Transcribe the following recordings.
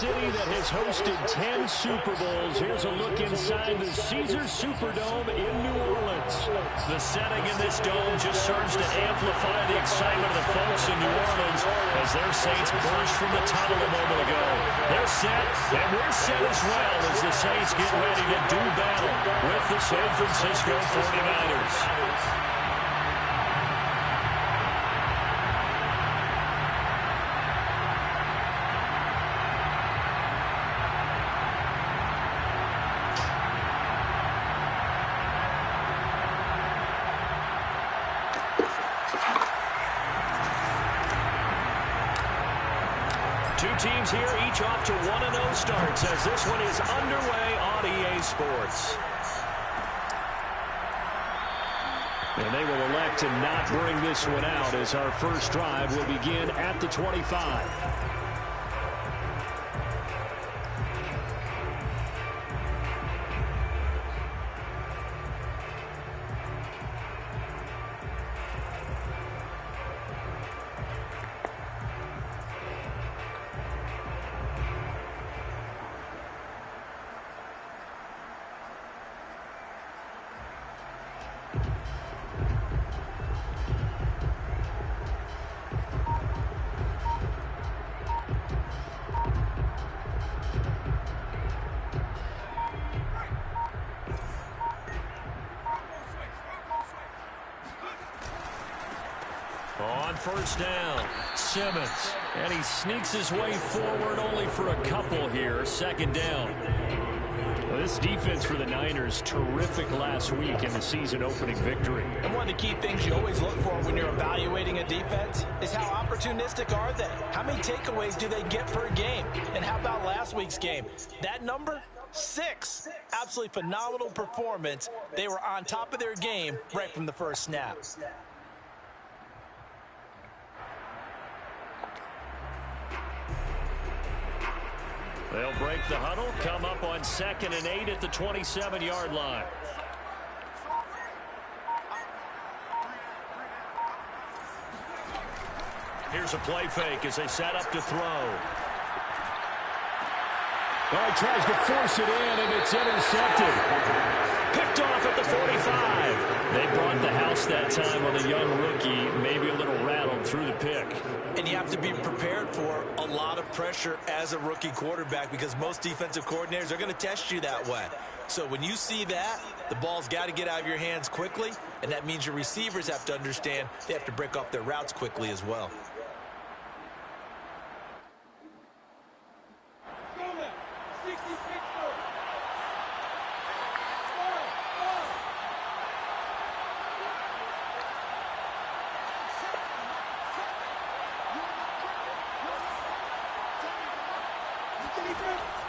city that has hosted 10 Super Bowls. Here's a look inside the Caesars Superdome in New Orleans. The setting in this dome just serves to amplify the excitement of the folks in New Orleans as their Saints burst from the tunnel a moment ago. They're set, and we're set as well as the Saints get ready to do battle with the San Francisco 49ers. Two teams here, each off to 1-0 starts as this one is underway on EA Sports. And they will elect to not bring this one out as our first drive will begin at the 25. On first down, Simmons. And he sneaks his way forward only for a couple here. Second down. Well, this defense for the Niners, terrific last week in the season-opening victory. And one of the key things you always look for when you're evaluating a defense is how opportunistic are they? How many takeaways do they get per game? And how about last week's game? That number? 6. Absolutely phenomenal performance. They were on top of their game right from the first snap. They'll break the huddle, come up on 2nd and 8 at the 27-yard line. Here's a play fake as they set up to throw. Oh, he tries to force it in, and it's intercepted. Picked off at the 45. They brought the house that time on the young rookie, maybe a little rattled through the pick. And you have to be prepared for a lot of pressure as a rookie quarterback because most defensive coordinators are going to test you that way. So when you see that, the ball's got to get out of your hands quickly, and that means your receivers have to understand they have to break up their routes quickly as well.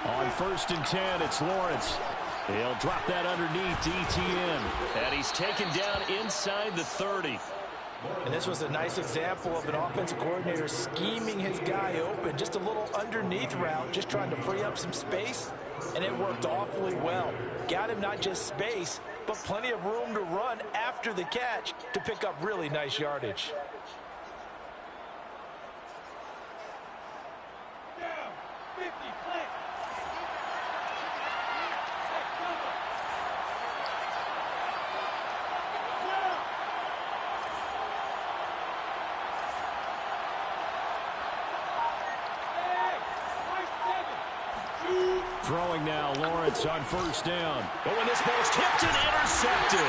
On 1st and 10, it's Lawrence. He'll drop that underneath to Etienne. And he's taken down inside the 30. And this was a nice example of an offensive coordinator scheming his guy open. Just a little underneath route, just trying to free up some space. And it worked awfully well. Got him not just space, but plenty of room to run after the catch to pick up really nice yardage. Throwing now, Lawrence on 1st down. But when this ball's tipped and intercepted.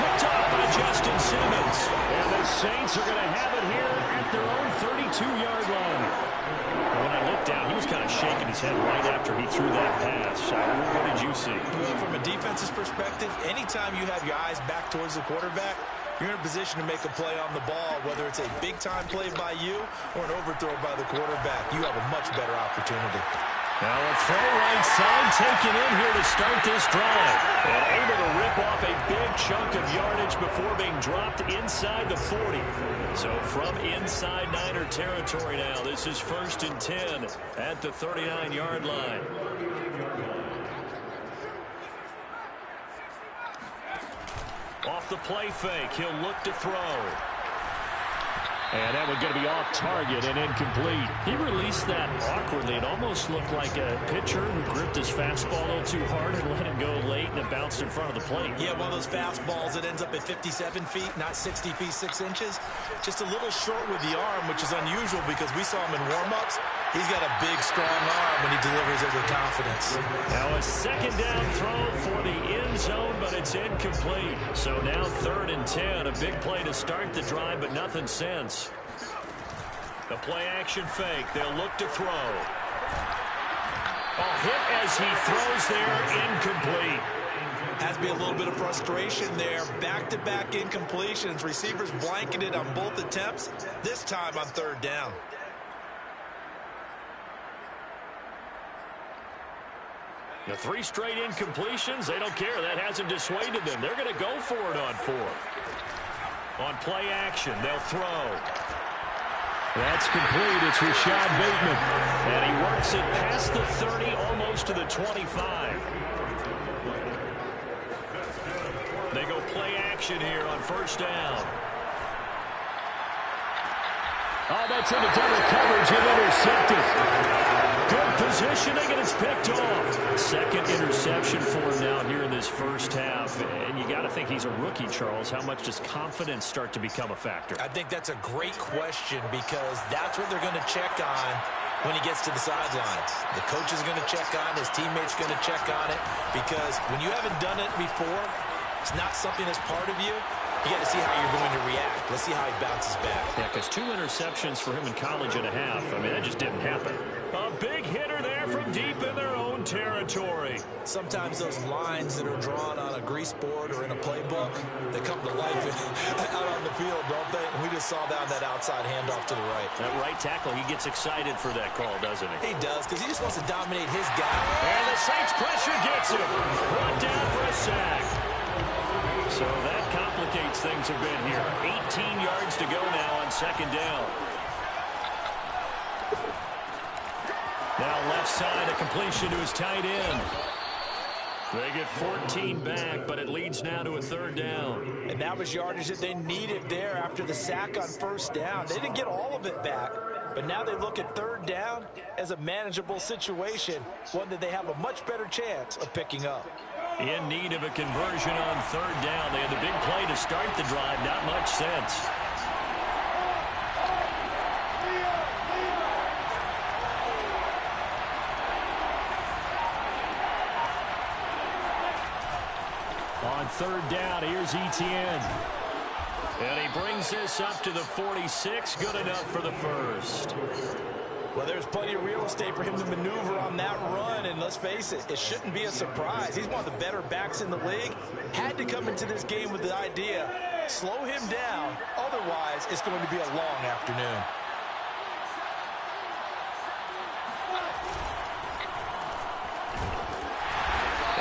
Picked up by Justin Simmons. And the Saints are going to have it here at their own 32-yard line. When I looked down, he was kind of shaking his head right after he threw that pass. What did you see? Well, from a defense's perspective, anytime you have your eyes back towards the quarterback, you're in a position to make a play on the ball, whether it's a big-time play by you or an overthrow by the quarterback. You have a much better opportunity. Now a throw right side taken in here to start this drive. And able to rip off a big chunk of yardage before being dropped inside the 40. So from inside Niner territory now, this is 1st and 10 at the 39-yard line. Off the play fake, he'll look to throw. And that one going to be off target and incomplete. He released that awkwardly. It almost looked like a pitcher who gripped his fastball a little too hard and let it go late, and it bounced in front of the plate. Yeah, one of those fastballs that ends up at 57 feet, not 60 feet, 6 inches. Just a little short with the arm, which is unusual because we saw him in warm-ups. He's got a big, strong arm when he delivers it with confidence. Now a second down throw for the end zone, but it's incomplete. So now 3rd and 10. A big play to start the drive, but nothing since. The play-action fake. They'll look to throw. A hit as he throws there, incomplete. Has to be a little bit of frustration there. Back-to-back incompletions. Receivers blanketed on both attempts, this time on 3rd down. The 3 straight incompletions, they don't care. That hasn't dissuaded them. They're going to go for it on 4th. On play action, they'll throw. That's complete. It's Rashad Bateman. And he works it past the 30, almost to the 25. They go play action here on 1st down. Oh, that's into double coverage and intercepted. Good positioning, and it's picked off. Second interception for him now here in this first half. And you got to think he's a rookie, Charles. How much does confidence start to become a factor? I think that's a great question because that's what they're going to check on when he gets to the sidelines. The coach is going to check on, his teammates going to check on it, because when you haven't done it before, it's not something that's part of you. You got to see how you're going to react. Let's see how he bounces back. Yeah, because 2 interceptions for him in college and a half. I mean, that just didn't happen. A big hitter there from deep in their own territory. Sometimes those lines that are drawn on a grease board or in a playbook, they come to life out on the field, don't they? And we just saw down that outside handoff to the right. That right tackle, he gets excited for that call, doesn't he? He does, because he just wants to dominate his guy. And the Saints pressure gets him. Brought down for a sack. So that complicates things a bit here. 18 yards to go now on 2nd down. Now left side, a completion to his tight end. They get 14 back, but it leads now to a 3rd down. And that was yardage that they needed there after the sack on 1st down. They didn't get all of it back, but now they look at 3rd down as a manageable situation, one that they have a much better chance of picking up. In need of a conversion on 3rd down. They had the big play to start the drive. Not much sense. On 3rd down, here's Etienne. And he brings this up to the 46. Good enough for the 1st. Well, there's plenty of real estate for him to maneuver on that run, and let's face it, it shouldn't be a surprise. He's one of the better backs in the league. Had to come into this game with the idea, slow him down, otherwise it's going to be a long afternoon.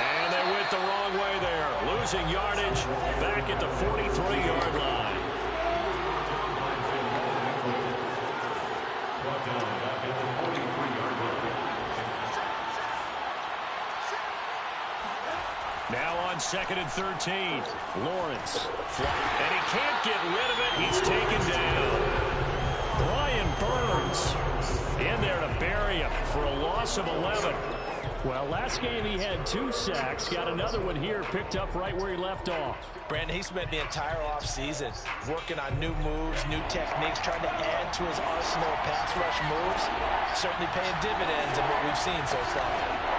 And they went the wrong way there, losing yardage back at the 43-yard line. Now on 2nd and 13, Lawrence. And he can't get rid of it. He's taken down. Brian Burns in there to bury him for a loss of 11. Well, last game he had 2 sacks. Got another one here, picked up right where he left off. Brandon, he spent the entire offseason working on new moves, new techniques, trying to add to his arsenal of pass rush moves. Certainly paying dividends in what we've seen so far.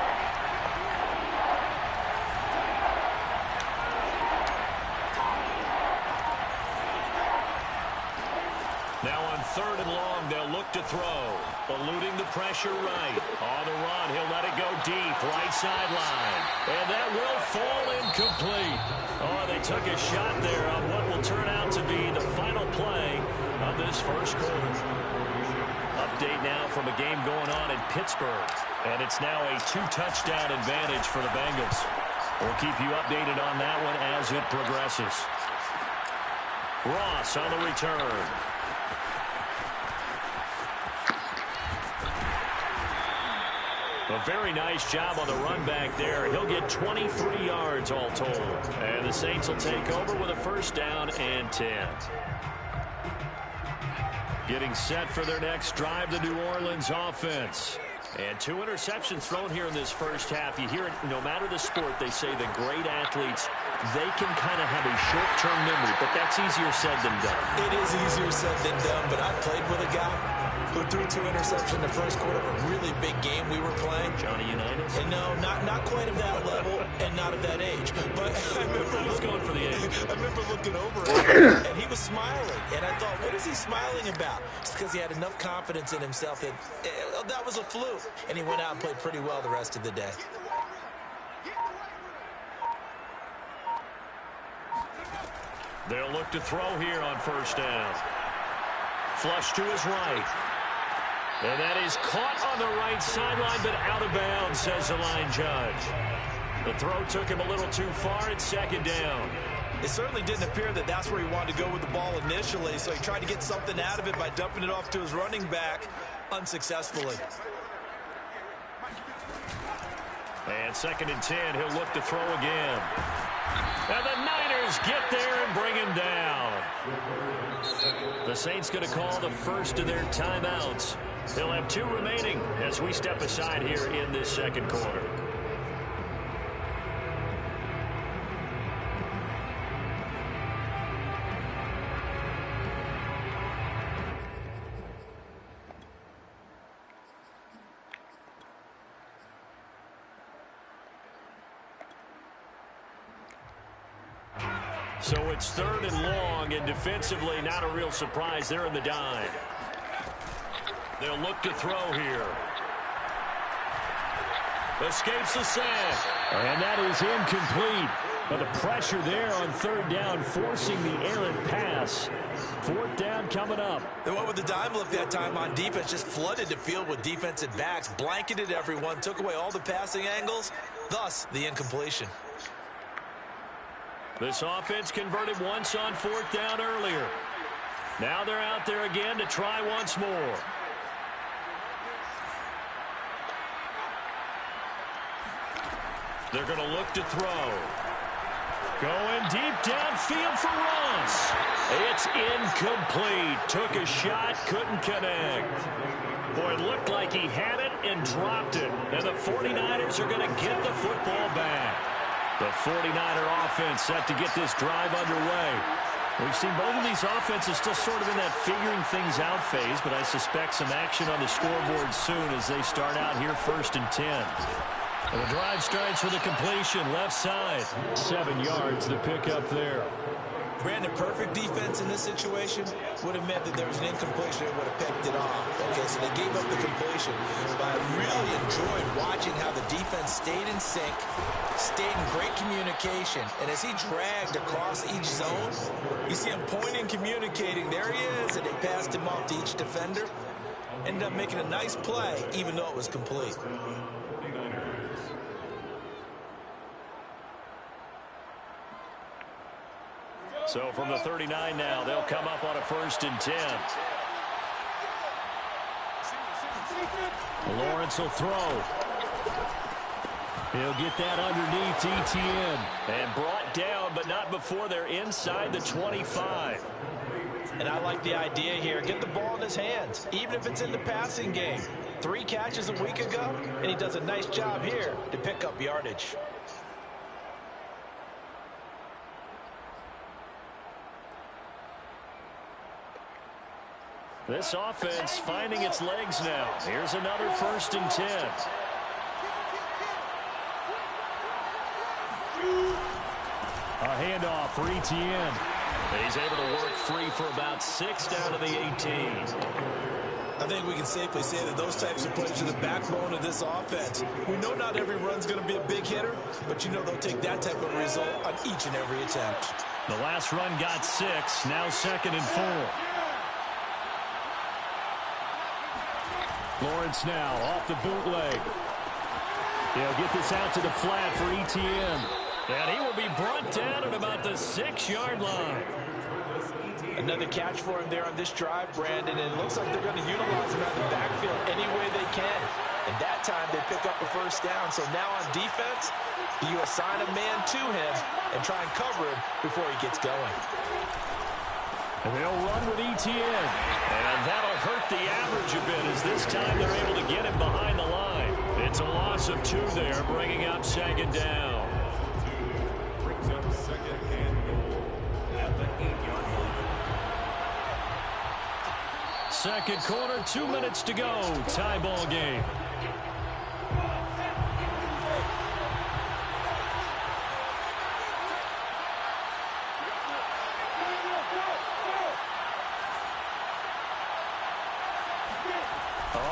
Now on 3rd and long, they'll look to throw. Eluding the pressure right. On the run, he'll let it go deep, right sideline. And that will fall incomplete. Oh, they took a shot there on what will turn out to be the final play of this 1st quarter. Update now from a game going on in Pittsburgh. And it's now a 2-touchdown advantage for the Bengals. We'll keep you updated on that one as it progresses. Ross on the return. A very nice job on the run back there. He'll get 23 yards all told. And the Saints will take over with a 1st down and 10. Getting set for their next drive, the New Orleans offense. And 2 interceptions thrown here in this first half. You hear it, no matter the sport, they say the great athletes, they can kind of have a short-term memory, but that's easier said than done. It is easier said than done, but I played with a guy who threw 2 interceptions in the first quarter of a really big game we were playing. Johnny Unitas? And no, not quite of that level and not of that age. But I remember going for the age. I remember looking over at him, and he was smiling. And I thought, what is he smiling about? It's because he had enough confidence in himself that that was a fluke. And he went out and played pretty well the rest of the day. They'll look to throw here on first down. Flush to his right. And that is caught on the right sideline, but out of bounds, says the line judge. The throw took him a little too far. It's second down. It certainly didn't appear that that's where he wanted to go with the ball initially, so he tried to get something out of it by dumping it off to his running back unsuccessfully. And 2nd and 10, he'll look to throw again. And the Niners get there and bring him down. The Saints going to call the first of their timeouts. They'll have 2 remaining as we step aside here in this second quarter. So it's 3rd and long, and defensively not a real surprise. They're in the dime. They'll look to throw here. Escapes the sack. And that is incomplete. But the pressure there on 3rd down, forcing the errant pass. 4th down coming up. They went with the dime look that time on defense, just flooded the field with defensive backs, blanketed everyone, took away all the passing angles, thus the incompletion. This offense converted once on 4th down earlier. Now they're out there again to try once more. They're going to look to throw. Going deep downfield for Ross. It's incomplete. Took a shot, couldn't connect. Boy, it looked like he had it and dropped it. And the 49ers are going to get the football back. The 49er offense set to get this drive underway. We've seen both of these offenses still sort of in that figuring things out phase, but I suspect some action on the scoreboard soon as they start out here 1st and 10. And the drive starts with a completion left side. 7 yards the pickup there. Brandon, perfect defense in this situation would have meant that there was an incompletion and would have picked it off. Okay, so they gave up the completion. But I really enjoyed watching how the defense stayed in sync, stayed in great communication. And as he dragged across each zone, you see him pointing, communicating. There he is, and they passed him off to each defender. Ended up making a nice play, even though it was complete. So from the 39 now, they'll come up on a 1st and 10. Lawrence will throw. He'll get that underneath Etienne. And brought down, but not before they're inside the 25. And I like the idea here. Get the ball in his hands, even if it's in the passing game. 3 catches a week ago, and he does a nice job here to pick up yardage. This offense finding its legs now. Here's another 1st and 10. A handoff for Etienne. He's able to work free for about 6 down to the 18. I think we can safely say that those types of plays are the backbone of this offense. We know not every run's going to be a big hitter, but you know they'll take that type of result on each and every attempt. The last run got 6, now 2nd and 4. Lawrence now off the bootleg. He'll get this out to the flat for Etienne. And he will be brought down at about the 6-yard line. Another catch for him there on this drive, Brandon. And it looks like they're going to utilize him out of the backfield any way they can. And that time they pick up a 1st down. So now on defense, you assign a man to him and try and cover him before he gets going. And they'll run with Etienne. And that'll hurt the average a bit as this time they're able to get him behind the line. It's a loss of 2 there, bringing up second down. Brings up second and goal at the 8-yard line. Second quarter, 2 minutes to go. Tie ball game.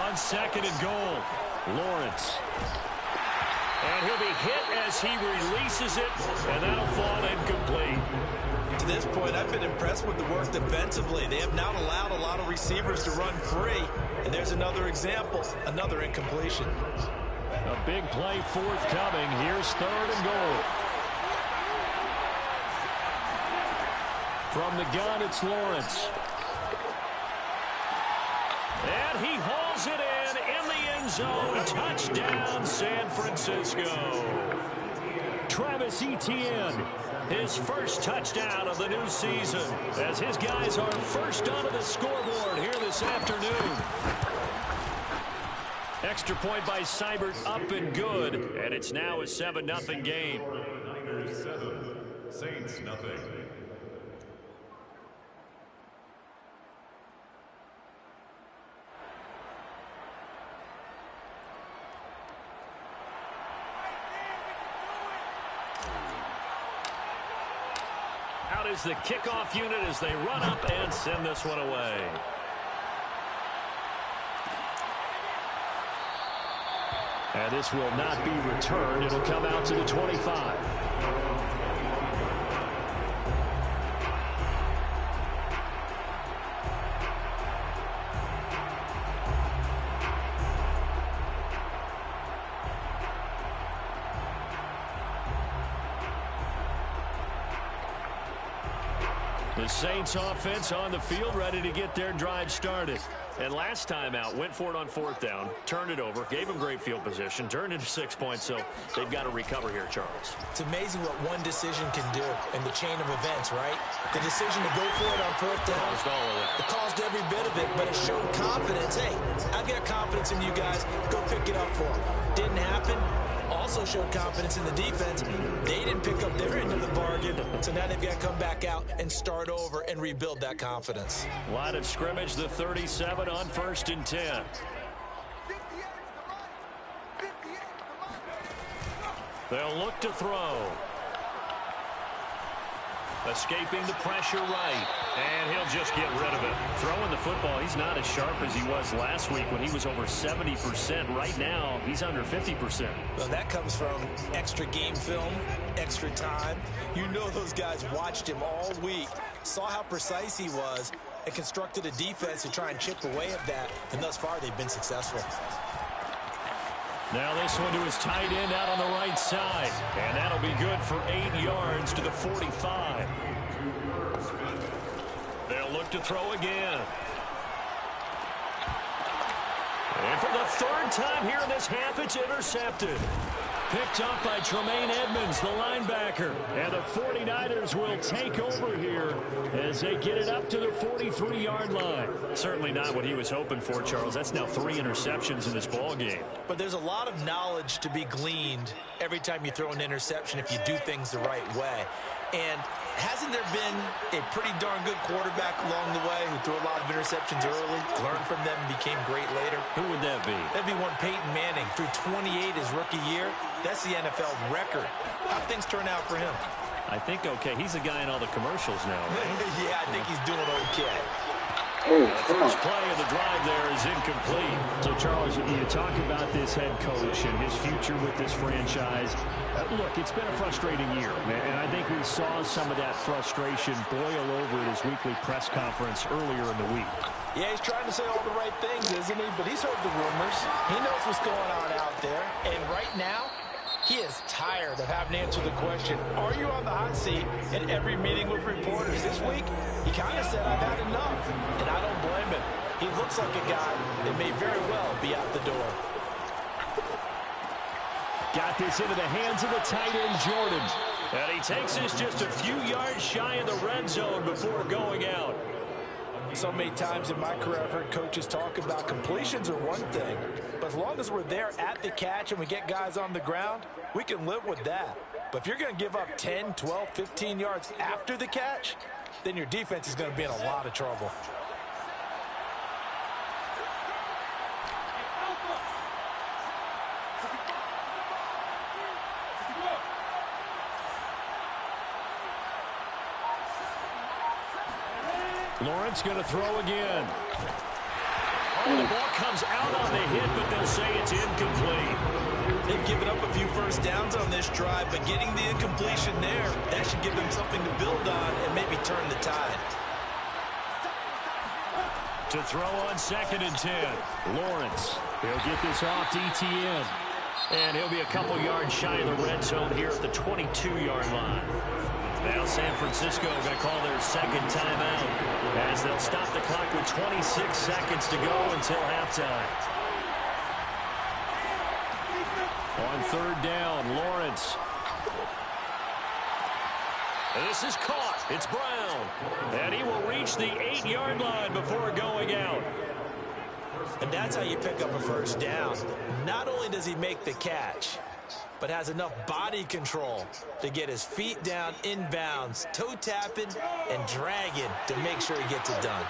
On second and goal, Lawrence. And he'll be hit as he releases it, and that'll fall incomplete. To this point, I've been impressed with the work defensively. They have not allowed a lot of receivers to run free. And there's another example, another incompletion. A big play forthcoming. Here's third and goal. From the gun, it's Lawrence. And he hauls it in the end zone. Touchdown, San Francisco. Travis Etienne, his first touchdown of the new season, as his guys are first onto the scoreboard here this afternoon. Extra point by Seibert, up and good, and it's now a 7-0 game. Niners 7, Saints nothing. Out is the kickoff unit as they run up and send this one away. And this will not be returned. It'll come out to the 25. The Saints offense on the field, ready to get their drive started. And last time out, went for it on fourth down, turned it over, gave them great field position, turned into 6 points, so they've got to recover here, Charles. It's amazing what one decision can do in the chain of events, right? The decision to go for it on fourth down. Caused all of it. It caused every bit of it, but it showed confidence. Hey, I've got confidence in you guys. Go pick it up for them. Didn't happen. Also showed confidence in the defense. They didn't pick up their end of the bargain, so now they've got to come back out and start over and rebuild that confidence. Line of scrimmage, the 37 on 1st and 10. They'll look to throw. Escaping the pressure right. And he'll just get rid of it. Throwing the football, he's not as sharp as he was last week when he was over 70%. Right now, he's under 50%. Well, that comes from extra game film, extra time. You know those guys watched him all week, saw how precise he was, and constructed a defense to try and chip away at that. And thus far, they've been successful. Now this one to his tight end out on the right side. And that'll be good for 8 yards to the 45. They'll look to throw again. And for the third time here in this half, it's intercepted. Picked up by Tremaine Edmonds, the linebacker. And the 49ers will take over here as they get it up to the 43-yard line. Certainly not what he was hoping for, Charles. That's now 3 interceptions in this ball game. But there's a lot of knowledge to be gleaned every time you throw an interception if you do things the right way. And hasn't there been a pretty darn good quarterback along the way who threw a lot of interceptions early, learned from them, and became great later? Who would that be? That'd be one Peyton Manning. Threw 28 his rookie year. That's the NFL record. How'd things turn out for him? I think okay. He's a guy in all the commercials now, right? Yeah, I think he's doing okay. The first play of the drive there is incomplete. So, Charles, you talk about this head coach and his future with this franchise. Look, it's been a frustrating year, and I think we saw some of that frustration boil over at his weekly press conference earlier in the week. Yeah, he's trying to say all the right things, isn't he? But he's heard the rumors. He knows what's going on out there. And right now, he is tired of having to answer the question, are you on the hot seat at every meeting with reporters? This week, he kind of said, I've had enough. And I don't blame him. He looks like a guy that may very well be out the door. Got this into the hands of the tight end, Jordan. And he takes this just a few yards shy of the red zone before going out. So many times in my career, I've heard coaches talk about completions are one thing, but as long as we're there at the catch and we get guys on the ground, we can live with that. But if you're going to give up 10, 12, 15 yards after the catch, then your defense is going to be in a lot of trouble. Lawrence going to throw again. Oh, the ball comes out on the hit, but they'll say it's incomplete. They've given up a few first downs on this drive, but getting the incompletion there, that should give them something to build on and maybe turn the tide. To throw on 2nd and 10. Lawrence, he'll get this off to ETN. And he'll be a couple yards shy of the red zone here at the 22-yard line. Now San Francisco going to call their second timeout as they'll stop the clock with 26 seconds to go until halftime. On 3rd down, Lawrence. This is caught. It's Brown. And he will reach the 8-yard line before going out. And that's how you pick up a first down. Not only does he make the catch, but has enough body control to get his feet down inbounds, toe tapping and dragging to make sure he gets it done.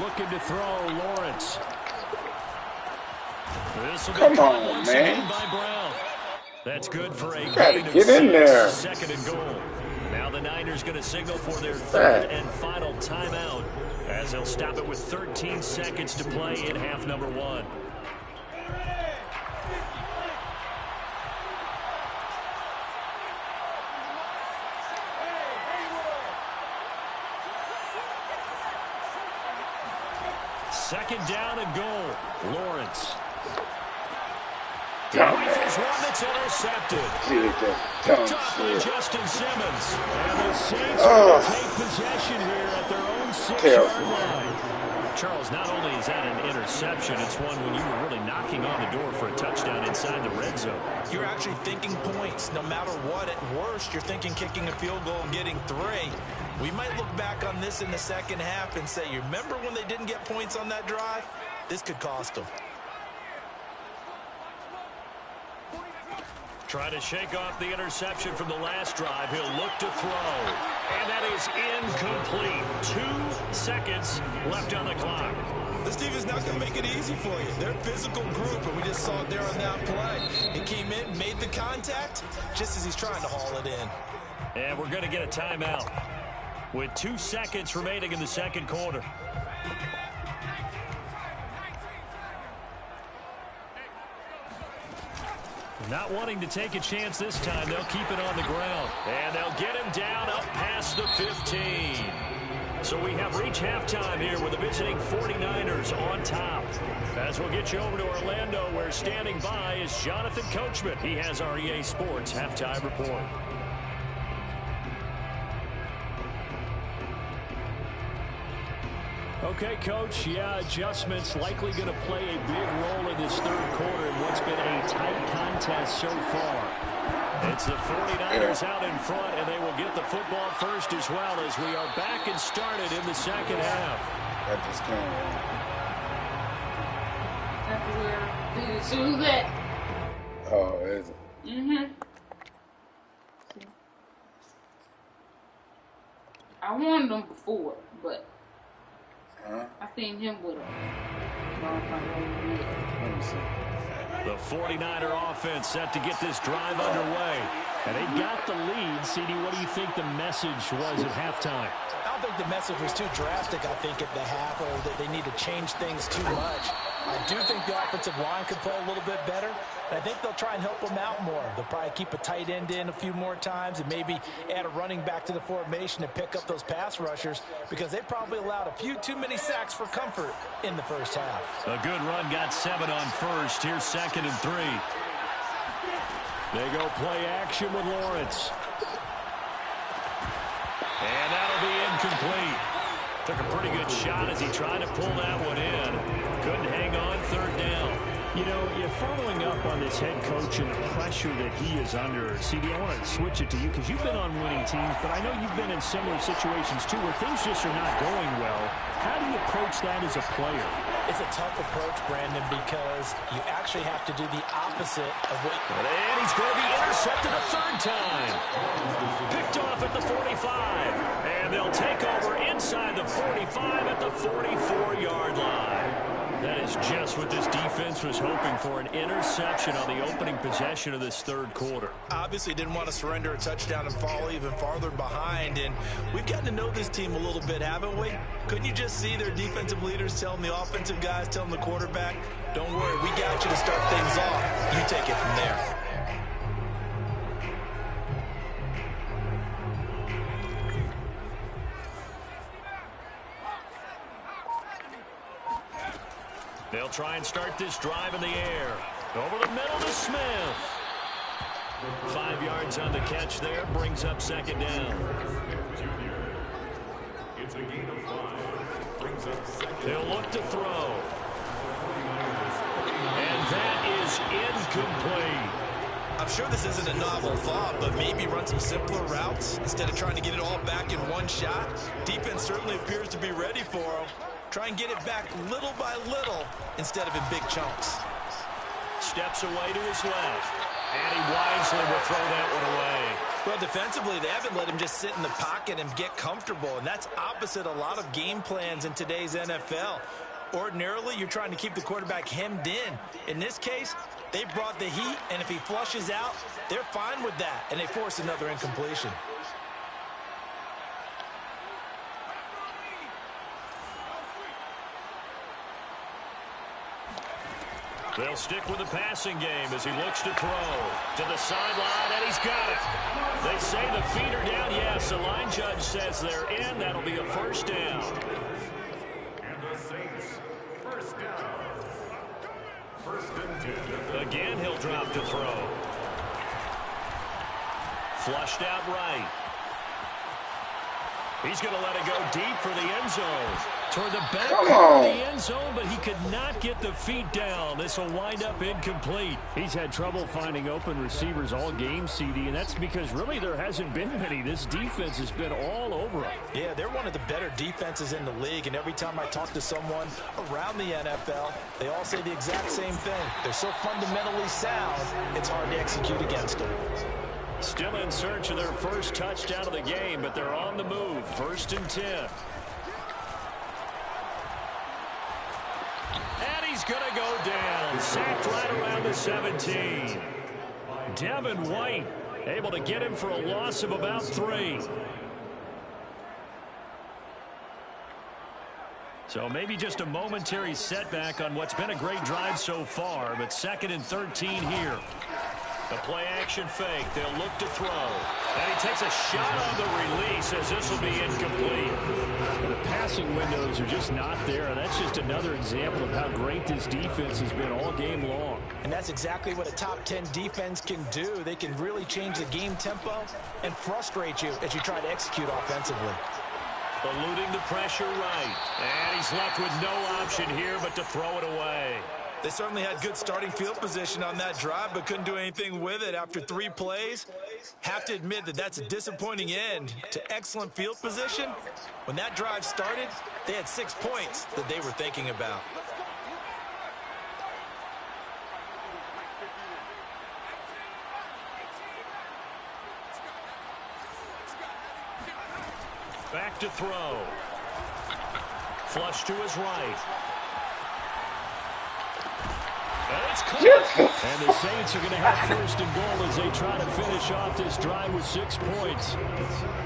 Looking to throw, Lawrence. This will be Come caught on, once man. again by Brown. That's good for a Gotta gain of get in 6, there. 2nd and goal. Now the Niners going to signal for their 3rd and final timeout as they'll stop it with 13 seconds to play in half number 1. Second down and goal. Lawrence. Rifles one that's intercepted. Top by Justin Simmons. And the Saints will take possession here at their own 6-yard line. Charles, not only is that an interception, it's one when you were really knocking on the door for a touchdown inside the red zone. You're actually thinking points. No matter what, at worst, you're thinking kicking a field goal and getting 3. We might look back on this in the second half and say, you remember when they didn't get points on that drive? This could cost them. Trying to shake off the interception from the last drive. He'll look to throw. And that is incomplete. 2 seconds left on the clock. This team is not going to make it easy for you. They're a physical group, and we just saw it there on that play. He came in, made the contact, just as he's trying to haul it in. And we're going to get a timeout with 2 seconds remaining in the second quarter. Not wanting to take a chance this time, they'll keep it on the ground. And they'll get him down up past the 15. So we have reached halftime here with the visiting 49ers on top. As we'll get you over to Orlando, where standing by is Jonathan Coachman. He has our EA Sports halftime report. Okay, Coach, adjustments likely going to play a big role in this third quarter in what's been a tight contest so far. It's the 49ers out in front, and they will get the football first as well as we are back and started in the second half. That just came. That's where who's that? Oh, is it? Mm-hmm. I wanted them before, but I seen him with him. Let me see. The 49er offense set to get this drive underway. And they got the lead. CD, what do you think the message was at halftime? I don't think the message was too drastic, I think, at the half, or that they need to change things too much. I do think the offensive line could play a little bit better, and I think they'll try and help them out more. They'll probably keep a tight end in a few more times and maybe add a running back to the formation to pick up those pass rushers, because they probably allowed a few too many sacks for comfort in the first half. A good run, got 7 on first. Here's 2nd and 3. They go play action with Lawrence. And that'll be incomplete. Took a pretty good shot as he tried to pull that one in. Couldn't hang on 3rd down. You know, you're following up on this head coach and the pressure that he is under. CD, I want to switch it to you because you've been on winning teams, but I know you've been in similar situations too where things just are not going well. How do you approach that as a player? It's a tough approach, Brandon, because you actually have to do the opposite of what... And he's going to be intercepted a third time. Picked off at the 45. And they'll take over inside the 45 at the 44-yard line. That is just what this defense was hoping for, an interception on the opening possession of this third quarter. Obviously didn't want to surrender a touchdown and fall even farther behind, and we've gotten to know this team a little bit, haven't we? Couldn't you just see their defensive leaders telling the offensive guys, telling the quarterback, don't worry, we got you to start things off. You take it from there. They'll try and start this drive in the air. Over the middle to Smith. 5 yards on the catch there. Brings up second down. It's a gain of 5. Brings up second. They'll look to throw. And that is incomplete. I'm sure this isn't a novel thought, but maybe run some simpler routes instead of trying to get it all back in one shot. Defense certainly appears to be ready for him. Try and get it back little by little instead of in big chunks. Steps away to his left. And he wisely will throw that one away. Well, defensively, they haven't let him just sit in the pocket and get comfortable, and that's opposite a lot of game plans in today's NFL. Ordinarily, you're trying to keep the quarterback hemmed in. In this case, they brought the heat, and if he flushes out, they're fine with that, and they force another incompletion. They'll stick with the passing game as he looks to throw. To the sideline, and he's got it. They say the feet are down. Yes, the line judge says they're in. That'll be a first down. And the Saints, first down. First and 10. Again, he'll drop to throw. Flushed out right. He's going to let it go deep for the end zone. Toward the back of the end zone, but he could not get the feet down. This will wind up incomplete. He's had trouble finding open receivers all game, CD, and that's because really there hasn't been many. This defense has been all over him. Yeah, they're one of the better defenses in the league, and every time I talk to someone around the NFL, they all say the exact same thing. They're so fundamentally sound, it's hard to execute against them. Still in search of their first touchdown of the game, but they're on the move. First and 10. And he's going to go down. Sacked right around the 17. Devin White able to get him for a loss of about 3. So maybe just a momentary setback on what's been a great drive so far, but second and 13 here. The play-action fake. They'll look to throw. And he takes a shot on the release as this will be incomplete. The passing windows are just not there. That's just another example of how great this defense has been all game long. And that's exactly what a top 10 defense can do. They can really change the game tempo and frustrate you as you try to execute offensively. Eluding the pressure right. And he's left with no option here but to throw it away. They certainly had good starting field position on that drive, but couldn't do anything with it after 3 plays. Have to admit that that's a disappointing end to excellent field position. When that drive started, they had 6 points that they were thinking about. Back to throw. Flush to his right. And it's caught. And the Saints are going to have first and goal as they try to finish off this drive with 6 points.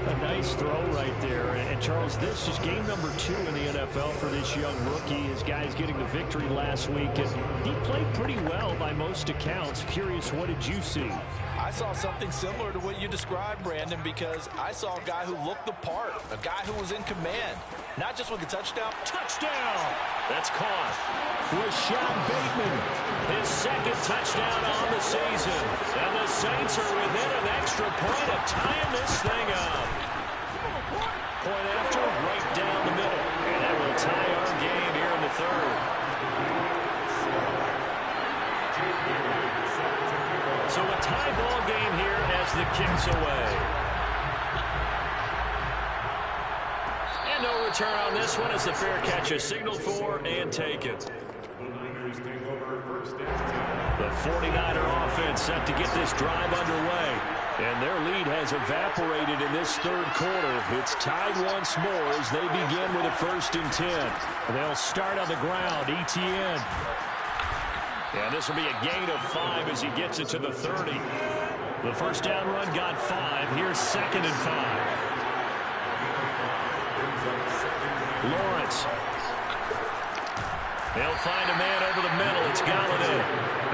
A nice throw right there. And Charles, this is game number 2 in the NFL for this young rookie. His guys getting the victory last week. And he played pretty well by most accounts. Curious, what did you see? I saw something similar to what you described, Brandon, because I saw a guy who looked the part, a guy who was in command, not just with the touchdown. Touchdown! That's caught. Rashad Bateman, his second touchdown on the season. And the Saints are within an extra point of tying this thing up. Point after, right down the middle. And that will tie our game here in the third. kicks away. And no return on this one as the fair catch is signaled for and taken. The 49er offense set to get this drive underway. And their lead has evaporated in this third quarter. It's tied once more as they begin with a 1st and 10. They'll start on the ground. Etienne. And this will be a gain of 5 as he gets it to the 30. The first down run got 5. Here's 2nd and 5. Lawrence. They'll find a man over the middle. It's Galladay.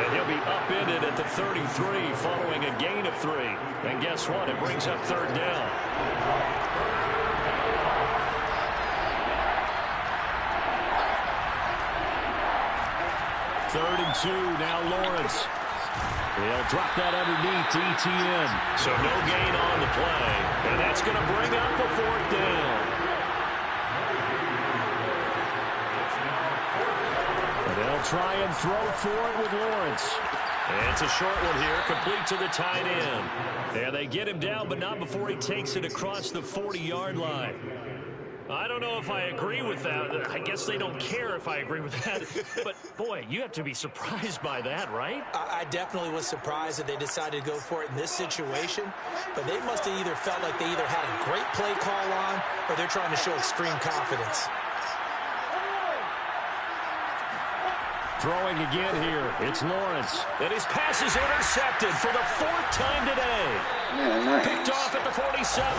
And he'll be upended at the 33 following a gain of 3. And guess what? It brings up 3rd down. Third and 2. Now Lawrence. They'll drop that underneath to Etienne. So no gain on the play. And that's going to bring up a 4th down. They'll try and throw for it with Lawrence. And it's a short one here, complete to the tight end. And they get him down, but not before he takes it across the 40-yard line. I don't know if I agree with that. I guess they don't care if I agree with that. But, boy, you have to be surprised by that, right? I definitely was surprised that they decided to go for it in this situation. But they must have either felt like they either had a great play call on or they're trying to show extreme confidence. Throwing again here, it's Lawrence. And his pass is intercepted for the 4th time today. Picked off at the 47.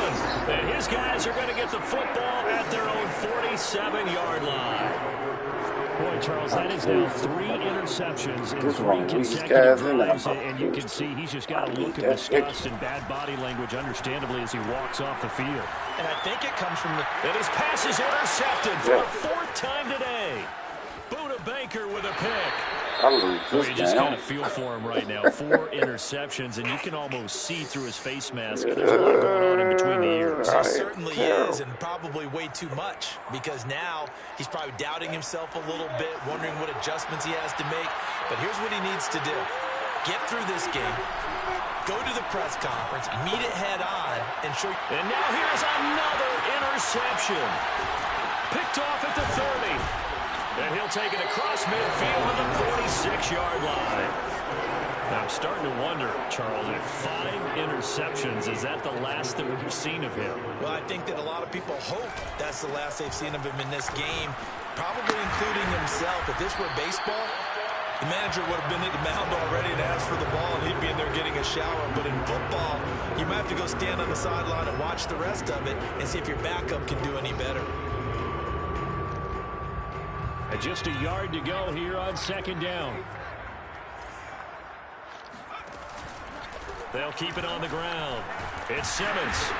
And his guys are going to get the football at their own 47-yard line. Boy, Charles, that is now 3 interceptions in 3 consecutive drives. And you can see he's just got a look of disgust and bad body language, understandably, as he walks off the field. And I think it comes from the... And his pass is intercepted for the 4th time today. Buda Baker with a pick. Well, you just kind of feel for him right now. 4 interceptions, and you can almost see through his face mask. There's a lot going on in between the ears. He certainly is, and probably way too much, because now he's probably doubting himself a little bit, wondering what adjustments he has to make. But here's what he needs to do. Get through this game, go to the press conference, meet it head on, and show... And now here's another interception. Picked off at the 30. And he'll take it across midfield to the 46-yard line. Now I'm starting to wonder, Charles, if 5 interceptions, is that the last that we've seen of him? Well, I think that a lot of people hope that's the last they've seen of him in this game, probably including himself. If this were baseball, the manager would have been at the mound already and asked for the ball, and he'd be in there getting a shower. But in football, you might have to go stand on the sideline and watch the rest of it and see if your backup can do any better. Just a yard to go here on 2nd down. They'll keep it on the ground. It's Simmons.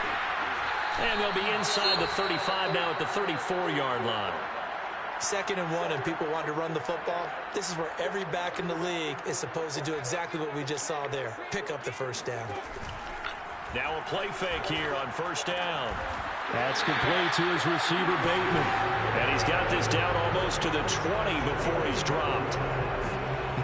And they'll be inside the 35 now at the 34-yard line. 2nd and 1, and people want to run the football. This is where every back in the league is supposed to do exactly what we just saw there. Pick up the 1st down. Now a play fake here on 1st down. That's complete to his receiver, Bateman. And he's got this down almost to the 20 before he's dropped.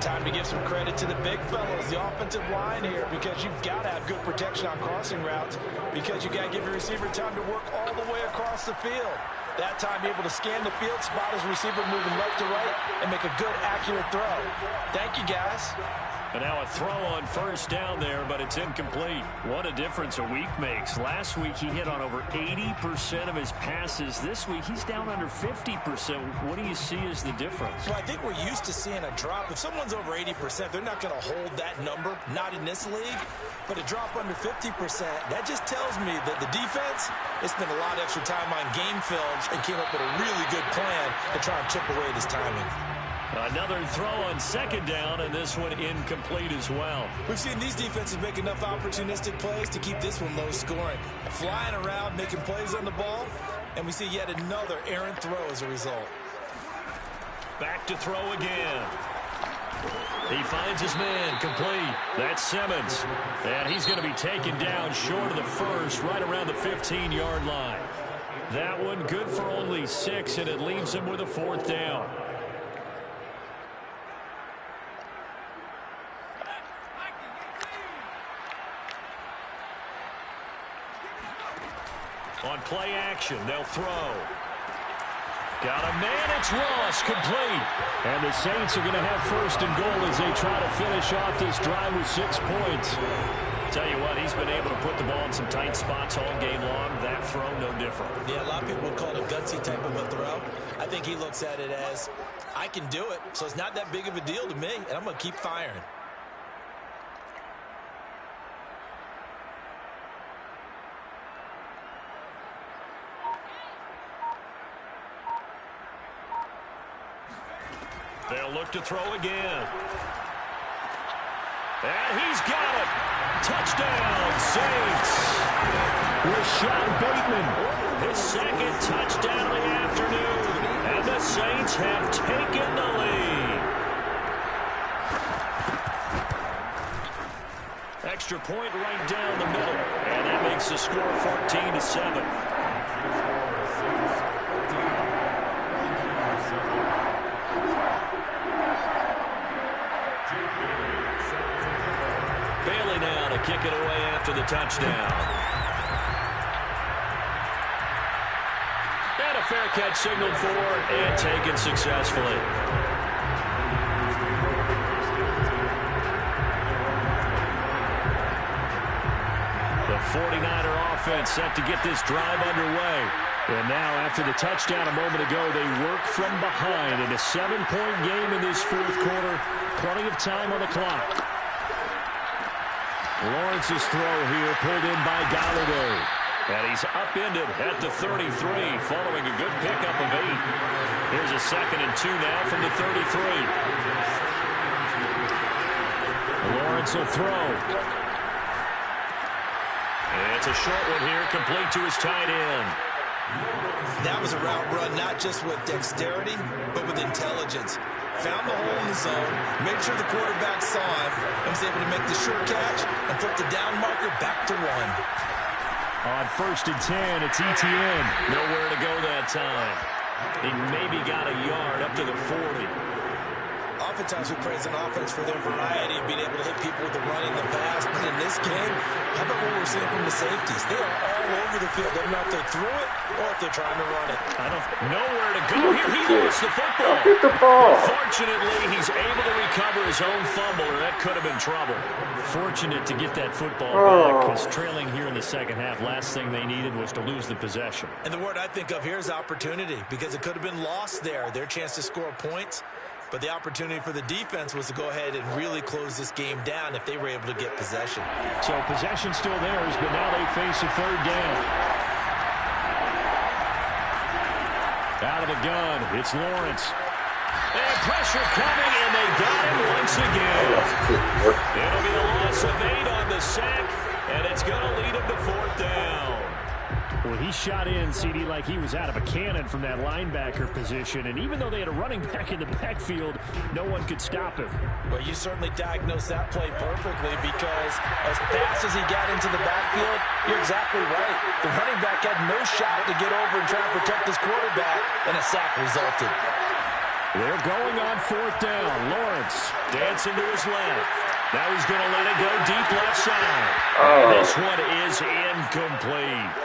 Time to give some credit to the big fellows, the offensive line here, because you've got to have good protection on crossing routes, because you got to give your receiver time to work all the way across the field. That time, be able to scan the field, spot his receiver moving left to right, and make a good, accurate throw. Thank you, guys. And now a throw on 1st down there, but it's incomplete. What a difference a week makes. Last week, he hit on over 80% of his passes. This week, he's down under 50%. What do you see as the difference? Well, I think we're used to seeing a drop. If someone's over 80%, they're not going to hold that number, not in this league. But a drop under 50%, that just tells me that the defense has spent a lot of extra time on game films and came up with a really good plan to try and chip away at his timing. Another throw on 2nd down, and this one incomplete as well. We've seen these defenses make enough opportunistic plays to keep this one low scoring. Flying around, making plays on the ball, and we see yet another errant throw as a result. Back to throw again. He finds his man, complete. That's Simmons. And he's going to be taken down short of the 1st, right around the 15-yard line. That one good for only 6, and it leaves him with a 4th down. On play action, they'll throw. Got a man, it's Ross, complete. And the Saints are going to have first and goal as they try to finish off this drive with 6 points. Tell you what, he's been able to put the ball in some tight spots all game long. That throw, no different. Yeah, a lot of people would call it a gutsy type of a throw. I think he looks at it as, I can do it, so it's not that big of a deal to me, and I'm going to keep firing. They'll look to throw again. And he's got it. Touchdown, Saints. Rashad Bateman, his second touchdown of the afternoon. And the Saints have taken the lead. Extra point right down the middle. And that makes the score 14-7. Bailey now to kick it away after the touchdown. And a fair catch signaled for and taken successfully. The 49er offense set to get this drive underway. And now after the touchdown a moment ago, they work from behind in a 7-point game in this fourth quarter. Plenty of time on the clock. Lawrence's throw here pulled in by Golladay. And he's upended at the 33 following a good pickup of 8. Here's a 2nd and 2 now from the 33. Lawrence will throw. And it's a short one here, complete to his tight end. That was a route run not just with dexterity, but with intelligence. Found the hole in the zone, made sure the quarterback saw him, and was able to make the sure catch and flip the down marker back to 1. On 1st and 10, it's Etienne. Nowhere to go that time. He maybe got a yard up to the 40. Oftentimes we praise an offense for their variety of being able to hit people with the running, the pass. But in this game, how about what we're seeing from the safeties? They are all over the field. They don't know if they threw it or if they're trying to run it. Nowhere to go here. He lost the football. Get the ball. Fortunately, he's able to recover his own fumble, or that could have been trouble. Fortunate to get that football back, because trailing here in the second half, last thing they needed was to lose the possession. And the word I think of here is opportunity, because it could have been lost there. Their chance to score points. But the opportunity for the defense was to go ahead and really close this game down if they were able to get possession. So possession still theirs, but now they face a 3rd down. Out of the gun, it's Lawrence. And pressure coming, and they got him once again. It'll be a loss of 8 on the sack, and it's going to lead him to 4th down. Well, he shot in, CD, like he was out of a cannon from that linebacker position. And even though they had a running back in the backfield, no one could stop him. Well, you certainly diagnosed that play perfectly, because as fast as he got into the backfield, you're exactly right. The running back had no shot to get over and try to protect his quarterback, and a sack resulted. They're going on 4th down. Lawrence dancing to his left. Now he's going to let it go deep left side. And this one is incomplete.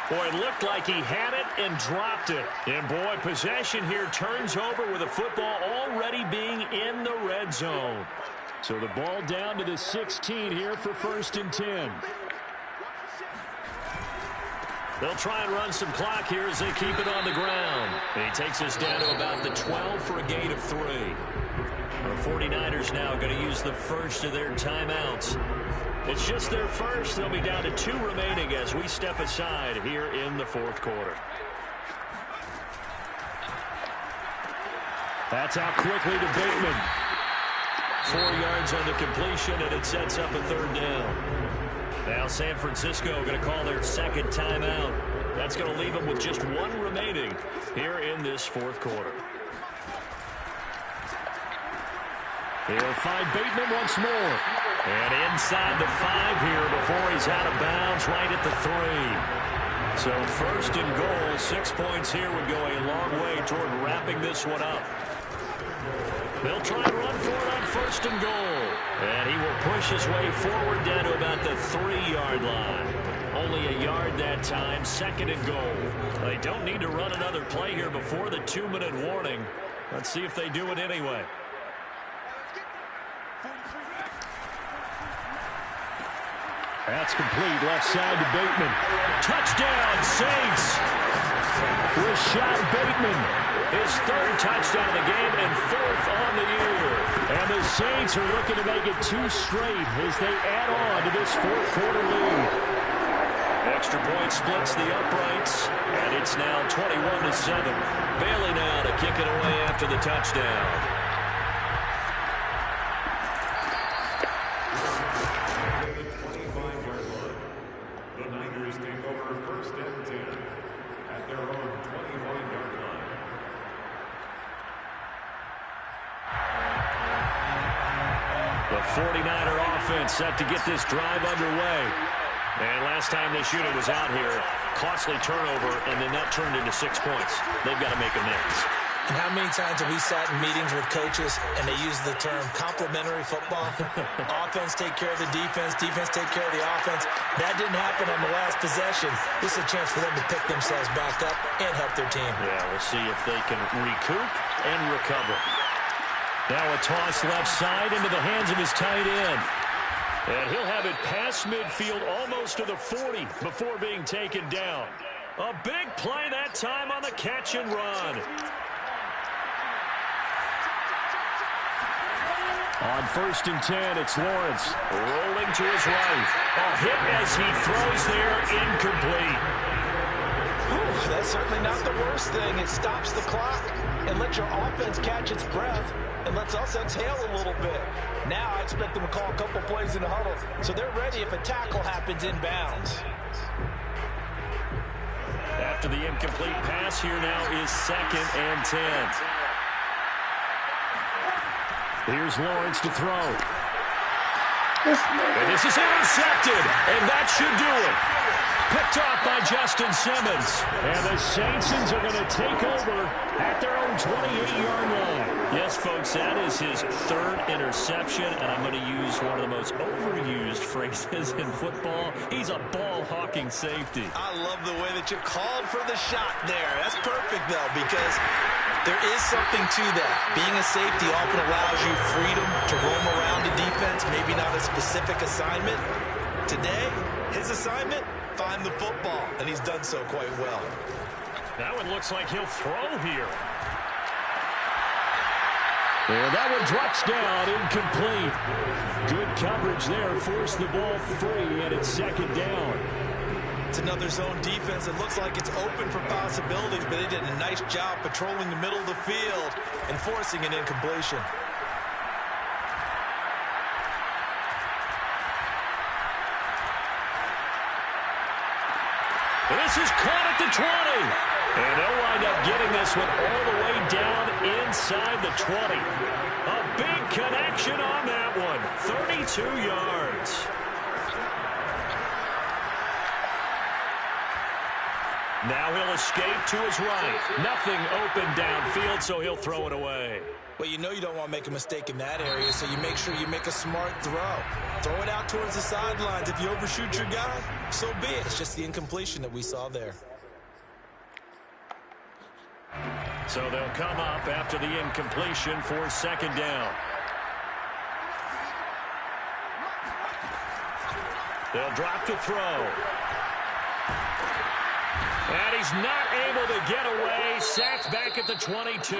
Boy, it looked like he had it and dropped it. And, boy, possession here turns over with the football already being in the red zone. So the ball down to the 16 here for 1st and 10. They'll try and run some clock here as they keep it on the ground. And he takes us down to about the 12 for a gain of 3. The 49ers now going to use the first of their timeouts. It's just their first. They'll be down to 2 remaining as we step aside here in the 4th quarter. That's out quickly to Bateman. 4 yards on the completion, and it sets up a 3rd down. Now San Francisco going to call their 2nd timeout. That's going to leave them with just 1 remaining here in this 4th quarter. He'll find Bateman once more. And inside the 5 here before he's out of bounds right at the 3. So 1st and goal, 6 points here would go a long way toward wrapping this one up. They'll try and run for it on 1st and goal. And he will push his way forward down to about the 3-yard line. Only a yard that time, 2nd and goal. They don't need to run another play here before the 2-minute warning. Let's see if they do it anyway. That's complete, left side to Bateman. Touchdown, Saints! Rashad Bateman, his 3rd touchdown of the game and 4th on the year. And the Saints are looking to make it 2 straight as they add on to this 4th quarter lead. Extra point splits the uprights, and it's now 21-7. Bailey now to kick it away after the touchdown. The 49er offense set to get this drive underway. And last time they shoot it was out here. Costly turnover, and then that turned into 6 points. They've got to make amends. And how many times have we sat in meetings with coaches and they use the term complementary football? Offense take care of the defense, defense take care of the offense. That didn't happen on the last possession. This is a chance for them to pick themselves back up and help their team. Yeah, we'll see if they can recoup and recover. Now a toss left side into the hands of his tight end. And he'll have it past midfield almost to the 40 before being taken down. A big play that time on the catch and run. On 1st and 10, it's Lawrence rolling to his right. A hit as he throws there, incomplete. Whew, that's certainly not the worst thing. It stops the clock and lets your offense catch its breath and lets us exhale a little bit. Now I expect them to call a couple plays in the huddle so they're ready if a tackle happens inbounds. After the incomplete pass, here now is 2nd and 10. Here's Lawrence to throw. And this is intercepted, and that should do it. Picked off by Justin Simmons. And the Saints are going to take over at their own 28-yard line. Yes, folks, that is his 3rd interception, and I'm going to use one of the most overused phrases in football. He's a ball-hawking safety. I love the way that you called for the shot there. That's perfect, though, because there is something to that. Being a safety often allows you freedom to roam around the defense, maybe not a specific assignment. Today, his assignment, find the football, and he's done so quite well. That one looks like he'll throw here. And that one drops down, incomplete. Good coverage there, forced the ball free, and it's 2nd down. It's another zone defense. It looks like it's open for possibilities, but they did a nice job patrolling the middle of the field and forcing an incompletion. And this is caught at the 20. And they'll wind up getting this one all the way down inside the 20. A big connection on that one. 32 yards. Now he'll escape to his right. Nothing open downfield, so he'll throw it away. Well, you know you don't want to make a mistake in that area, so you make sure you make a smart throw. Throw it out towards the sidelines. If you overshoot your guy, so be it. It's just the incompletion that we saw there. So they'll come up after the incompletion for 2nd down. They'll drop to throw. And he's not able to get away. Sacked back at the 22.